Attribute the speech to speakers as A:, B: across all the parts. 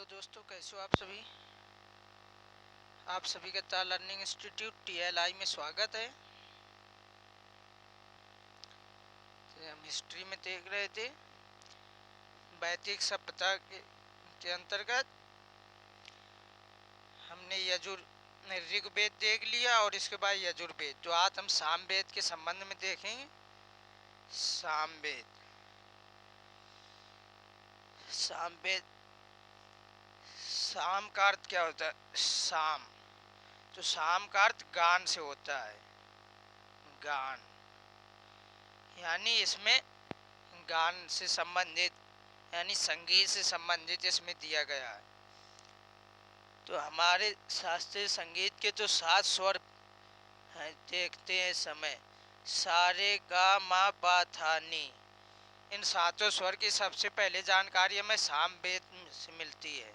A: दोस्तों, कैसे हो आप सभी। आप सभी का ताल लर्निंग इंस्टीट्यूट TLI में स्वागत है। तो हम हिस्ट्री में देख रहे थे वैदिक सभ्यता के अंतर्गत हमने ऋग्वेद देख लिया और इसके बाद यजुर्वेद। तो आज हम सामवेद के संबंध में देखेंगे। सामवेद सामवेद साम का अर्थ क्या होता है? साम, तो साम का अर्थ गान से होता है। गान यानी इसमें गान से संबंधित यानी संगीत से संबंधित इसमें दिया गया है। तो हमारे शास्त्रीय संगीत के जो 7 स्वर हैं देखते हैं समय सा रे गा मा पा था नी। इन 7 स्वर की सबसे पहले जानकारी हमें सामवेद से मिलती है।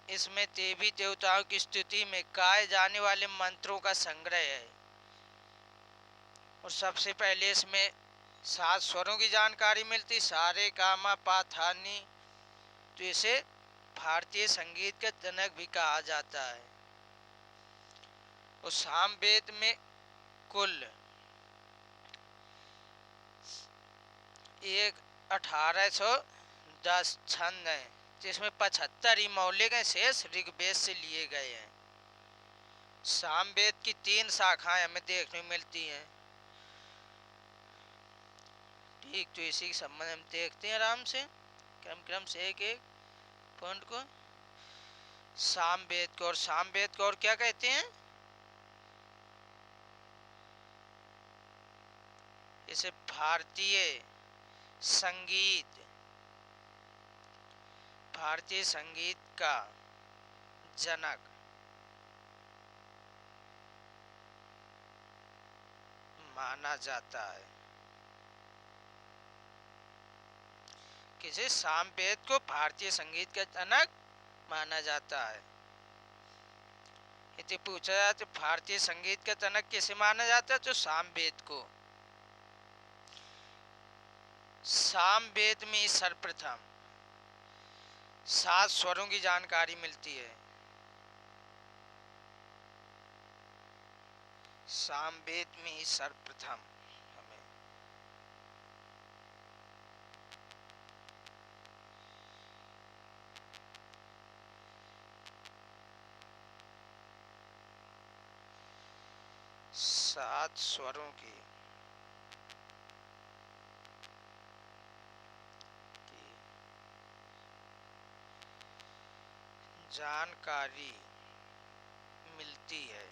A: इसमें देवी देवताओं की स्तुति में गाए जाने वाले मंत्रों का संग्रह है। और सबसे पहले इसमें 7 स्वरों की जानकारी मिलती, सा रे गा मा पा था नी। तो इसे भारतीय संगीत का जनक भी कहा जाता है। और सामवेद में कुल 1810 छंद हैं, जिसमें 75 ही मौलिक हैं, शेष ऋग्वेद से लिए गए हैं। सामवेद की 3 शाखाएं हमें देखने को मिलती हैं। ठीक, तो इसी के संबंध हम देखते हैं आराम से क्रम से एक एक पॉइंट को। सामवेद को और क्या कहते हैं? इसे भारतीय संगीत का जनक माना जाता है। किसे? सामवेद को भारतीय संगीत का जनक माना जाता है। यदि पूछा जाए तो भारतीय संगीत का जनक किसे माना जाता है, तो सामवेद को। सामवेद में सर्वप्रथम 7 स्वरों की जानकारी मिलती है। सामवेद में सर्वप्रथम हमें सात स्वरों की जानकारी मिलती है।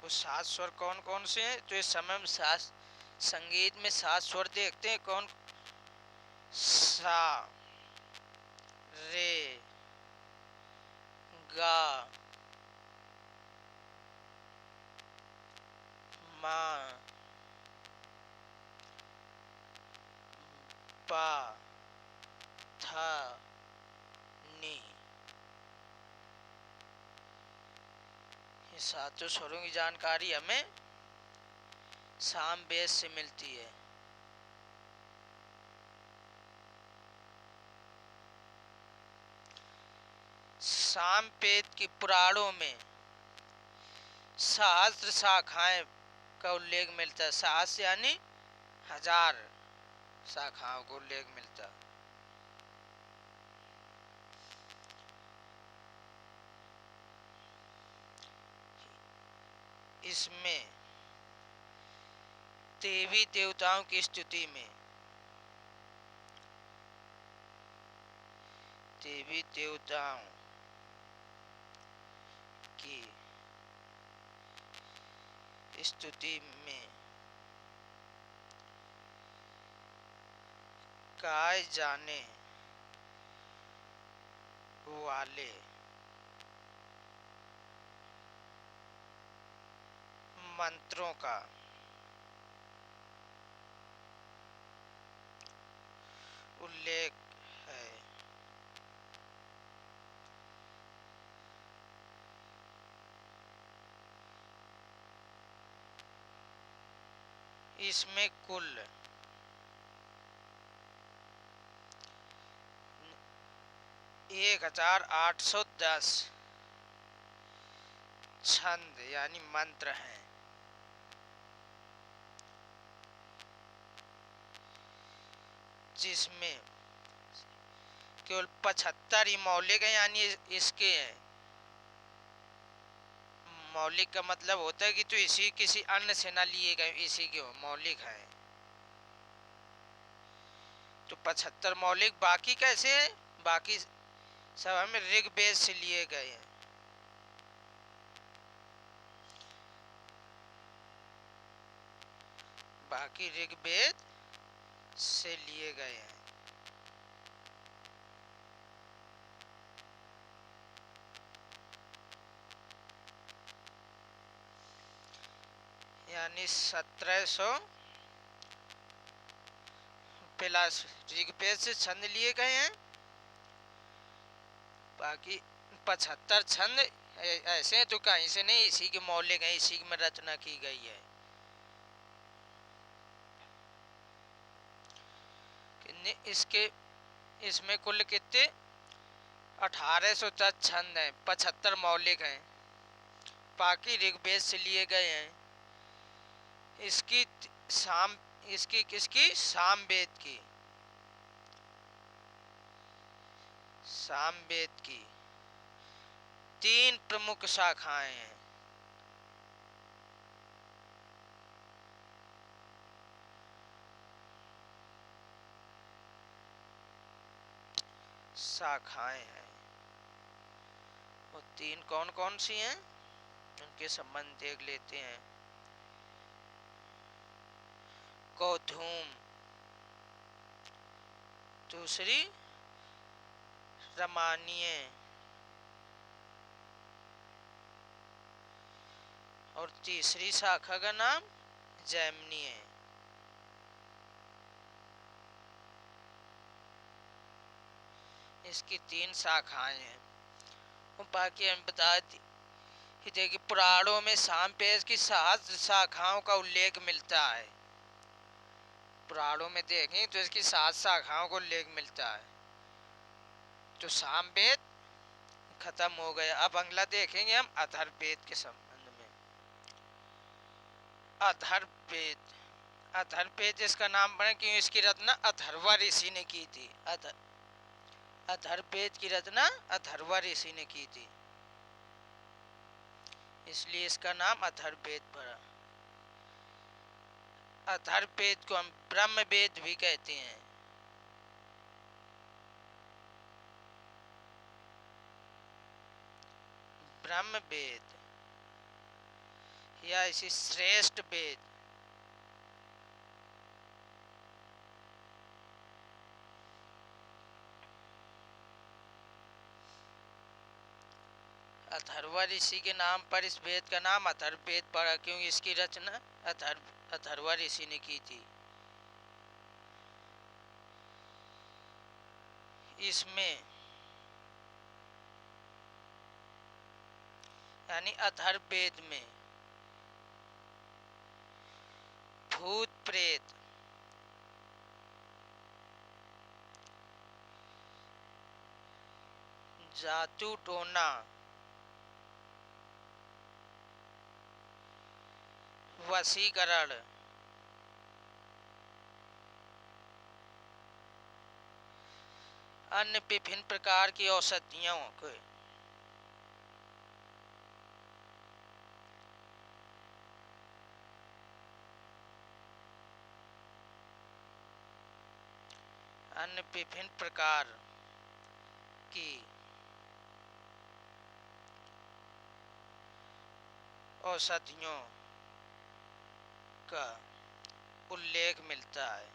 A: वो 7 स्वर कौन कौन से हैं? तो इस समय हम संगीत में 7 स्वर देखते हैं। कौन? सा, रे, गा, मा, पा, था, नी। ये 7 स्वरों की जानकारी हमें सामवेद से मिलती है। सामवेद की पुराणों में सहस्त्र शाखाएं का उल्लेख मिलता है। सहस्त्र यानी 1000 शाखाओं का उल्लेख मिलता है। इसमें देवी देवताओं की स्तुति में देवी देवताओं की स्तुति में गाए जाने वाले मंत्रों का उल्लेख है। इसमें कुल 1810 छंद यानी मंत्र हैं, जिसमें केवल 75 ही मौलिक है, यानी इसके हैं। मौलिक का मतलब होता है कि तो इसी किसी अन्य से ना लिए गए, इसी के मौलिक है। तो 75 मौलिक, बाकी कैसे है? बाकी सब हमें ऋग्वेद से लिए गए हैं। बाकी ऋग्वेद से लिए गए हैं। यानी 1700 प्लस ऋग्वेद से छंद लिए गए हैं। बाकी 75 छंद ऐसे हैं तो कहीं से नहीं, इसी के मौलिक हैं, इसी में रचना की गई है। इसके इसमें कुल कितने 1810 छंद हैं, 75 मौलिक हैं, बाकी ऋग्वेद से लिए गए हैं। इसकी साम इसकी किसकी सामवेद की, सामवेद की 3 प्रमुख शाखाएं हैं। शाखाएं हैं वो 3 कौन कौन सी हैं, उनके संबंध देख लेते हैं। कौथुम, दूसरी रमानीय, और तीसरी शाखा का नाम जैमिनी है। इसकी 3 शाखाएं हैं। और बाकी हम बता दी कि देखिए पुराणों में सामवेद की 7 शाखाओं का उल्लेख मिलता है। पुराणों में देखें तो इसकी 7 शाखाओं का उल्लेख मिलता है। तो सामवेद खत्म हो गया। अब अगला देखेंगे हम अथर्ववेद के संबंध में। अथर्ववेद, अथर्ववेद इसका नाम बना क्यों, इसकी रचना अथर्वा ऋषि ने की थी। अथर्ववेद की रचना अथर्वा ऋषि ने की थी, इसलिए इसका नाम अथर्ववेद पड़ा। अथर्ववेद को हम ब्रह्मवेद भी कहते हैं। ब्रह्मवेद या इसी श्रेष्ठ वेद, अथर्वा ऋषि के नाम पर इस वेद का नाम अथर्ववेद पड़ा, क्योंकि इसकी रचना अथर्वा ऋषि ने की थी। इसमें यानी अथर्ववेद में भूत प्रेत, जादू टोना, वशीकरण, अन्य विभिन्न प्रकार की औषधियों को अन्य विभिन्न प्रकार की औषधियों का उल्लेख मिलता है।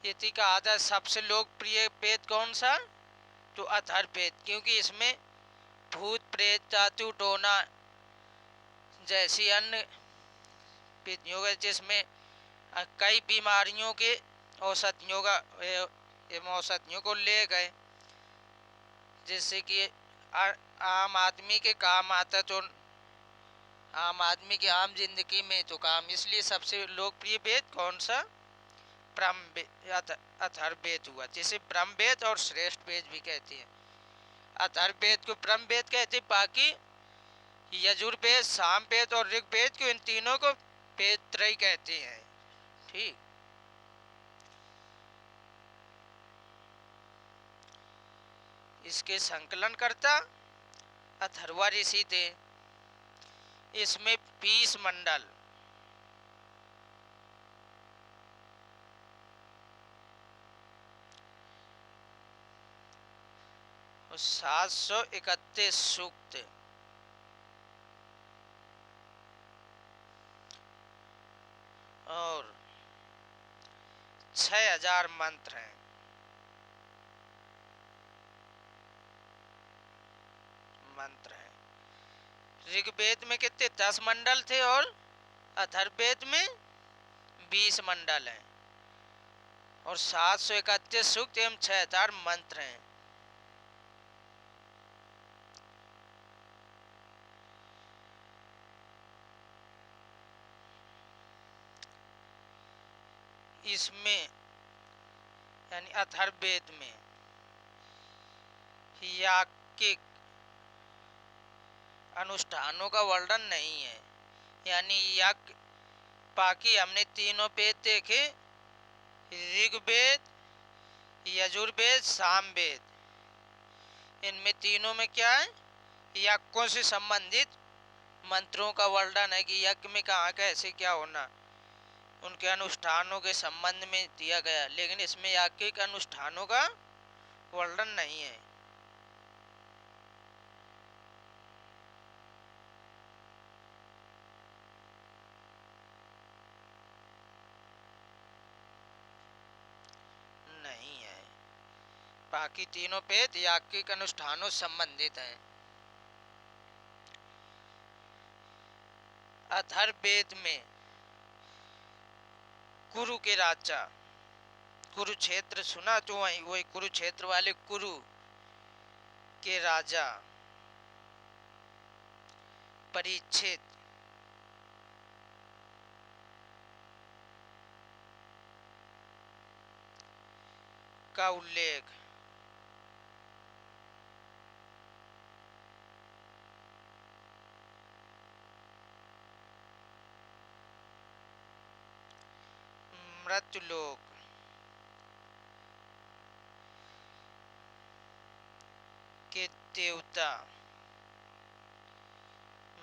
A: यति का आधा सबसे लोकप्रिय वेद कौन सा, तो अथर्ववेद, क्योंकि इसमें भूत प्रेत जादू टोना जैसी अन्य विधियों का, जिसमें कई बीमारियों के औषधियों का औषधियों को ले गए, जिससे कि आम आदमी के काम आता, तो आम आदमी की आम जिंदगी में तो काम, इसलिए सबसे लोकप्रिय वेद कौन सा, अथर्ववेद हुआ, जिसे ब्रह्मवेद और श्रेष्ठ वेद भी कहते हैं। अथर्ववेद को ब्रह्मवेद कहते हैं, बाकी यजुर्वेद, सामवेद और ऋग्वेद को, इन तीनों को वेद त्रय कहते हैं। ठीक। इसके संकलनकर्ता अथर्वा ऋषि थे। इसमें 20 मंडल और 731 सूक्त और 6000 मंत्र हैं। ऋग्वेद में कितने 10 मंडल थे और अथर्ववेद में 20 मंडल हैं और 731 सूक्त एवं 6000 मंत्र हैं। इसमें यानी अथर्ववेद में याज्ञिक अनुष्ठानों का वर्णन नहीं है। यानी यज्ञ, बाकी हमने तीनों वेद देखे, ऋग्वेद, यजुर्वेद, सामवेद, इनमें तीनों में क्या है, यज्ञों से संबंधित मंत्रों का वर्णन है कि यज्ञ में कहाँ कैसे क्या होना, उनके अनुष्ठानों के संबंध में दिया गया। लेकिन इसमें याज्ञिक अनुष्ठानों का वर्णन नहीं है। नहीं है, बाकी तीनों वेद याज्ञिक अनुष्ठानों संबंधित हैं। अथर्ववेद में कुरु के राजा, कुरुक्षेत्र सुना तो वही कुरुक्षेत्र वाले कुरु के राजा परीक्षित का उल्लेख मृत्युलोक के देवता,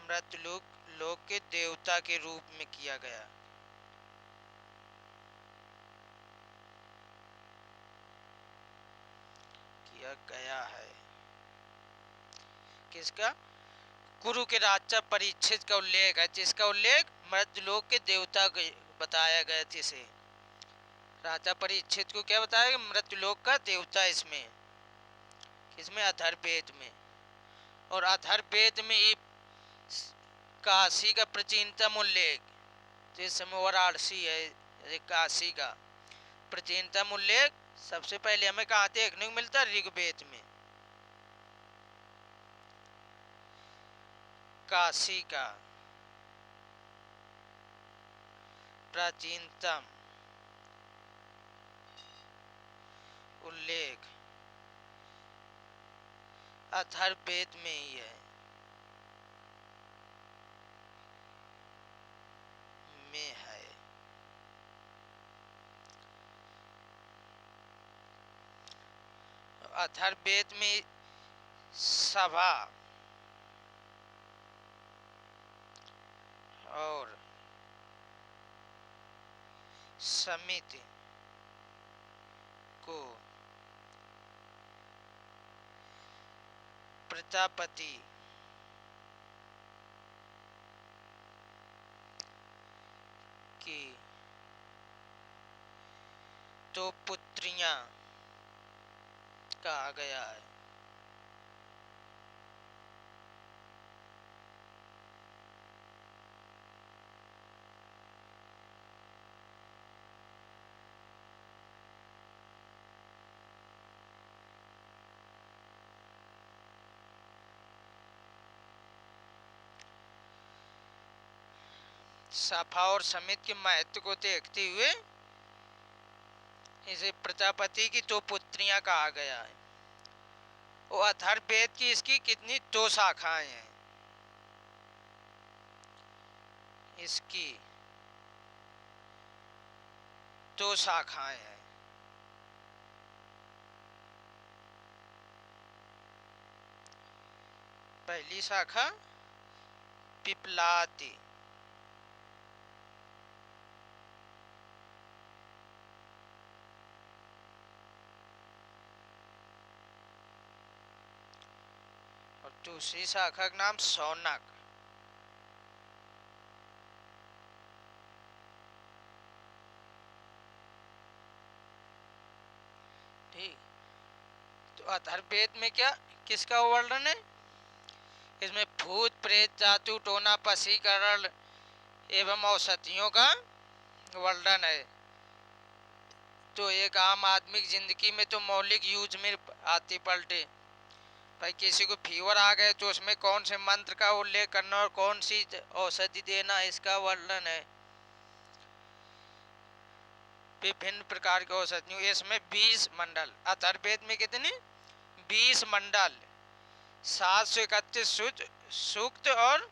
A: मृत्युलोक के देवता के रूप में किया गया। है किसका, कुरु के राजा परीक्षित का उल्लेख है, जिसका उल्लेख मृत्युलोक के देवता को बताया गया। जिसे राजा परीक्षित को क्या बताया, मृत्युलोक का देवता इसमें, किसमें, अथर्ववेद में। और अथर्ववेद में काशी का प्राचीनतम उल्लेख, जिस समय वाराणसी है, काशी का प्राचीनतम उल्लेख सबसे पहले हमें कहाँ देखने को मिलता है, ऋग्वेद में। काशी का प्राचीनतम उल्लेख अथर्ववेद में ही है, में है। अथर्ववेद में सभा और समिति को प्रजापति की दो पुत्रियां कहा गया है। सभा और समिति के महत्व को देखते हुए इसे प्रजापति की दो पुत्रियां कहा गया है। और अथर्ववेद की इसकी कितनी दो शाखाएं हैं इसकी, दो शाखाएं हैं। पहली शाखा पिपलाति, और दूसरी शाखा का नाम शौनक। ठीक, तो अथर्ववेद में क्या किसका वर्णन है? इसमें भूत प्रेत जातु टोना वशीकरण एवं औषधियों का वर्णन है। तो एक आम आदमी की जिंदगी में तो मौलिक यूज में आती पलटी, भाई किसी को फीवर आ गए तो उसमें कौन से मंत्र का उल्लेख करना और कौन सी औषधि देना, इसका वर्णन है। विभिन्न प्रकार के औषधियों, इसमें 20 मंडल, अथर्ववेद में कितने 20 मंडल, 731 सूक्त और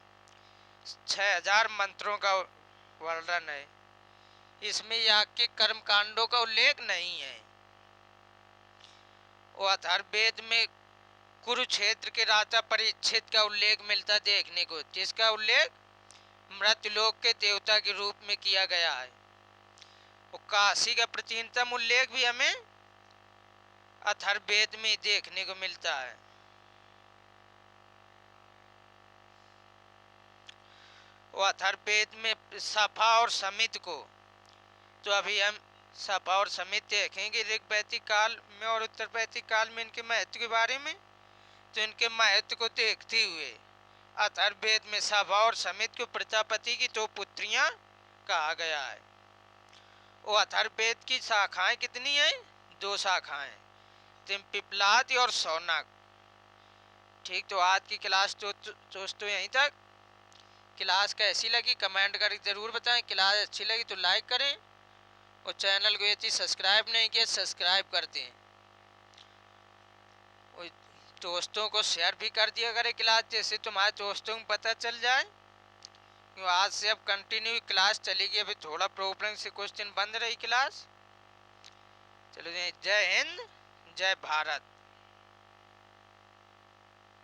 A: 6000 मंत्रों का वर्णन है। इसमें याग के कर्म कांडों का उल्लेख नहीं है। और अथर्ववेद में कुरुक्षेत्र के राजा परीक्षित का उल्लेख मिलता देखने को, जिसका उल्लेख मृतलोक के देवता के रूप में किया गया है। और काशी का प्राचीनतम उल्लेख भी हमें अथर्ववेद में देखने को मिलता है। और अथर्ववेद में सभा और समित को, तो अभी हम सभा और समित देखेंगे ऋग्वैदिक काल में और उत्तरवैदिक काल में इनके महत्व के बारे में। तो इनके महत्व को देखते हुए अथर्ववेद में सभा और समित को प्रजापति की दो पुत्रियां कहा गया है। और अथर्ववेद की शाखाएं कितनी हैं? दो शाखाएं, पिपलाद और शौनक। ठीक, तो आज की क्लास दोस्तों यहीं तक। क्लास कैसी लगी कमेंट करके ज़रूर बताएं। क्लास अच्छी लगी तो लाइक करें और चैनल को यदि सब्सक्राइब नहीं किया सब्सक्राइब कर दें। और दोस्तों को शेयर भी कर दिया करें क्लास, जैसे तुम्हारे दोस्तों को पता चल जाए। क्यों आज से अब कंटिन्यू क्लास चलेगी, अभी थोड़ा प्रॉब्लम से कुछ दिन बंद रही क्लास। चलो जय हिंद, जय भारत।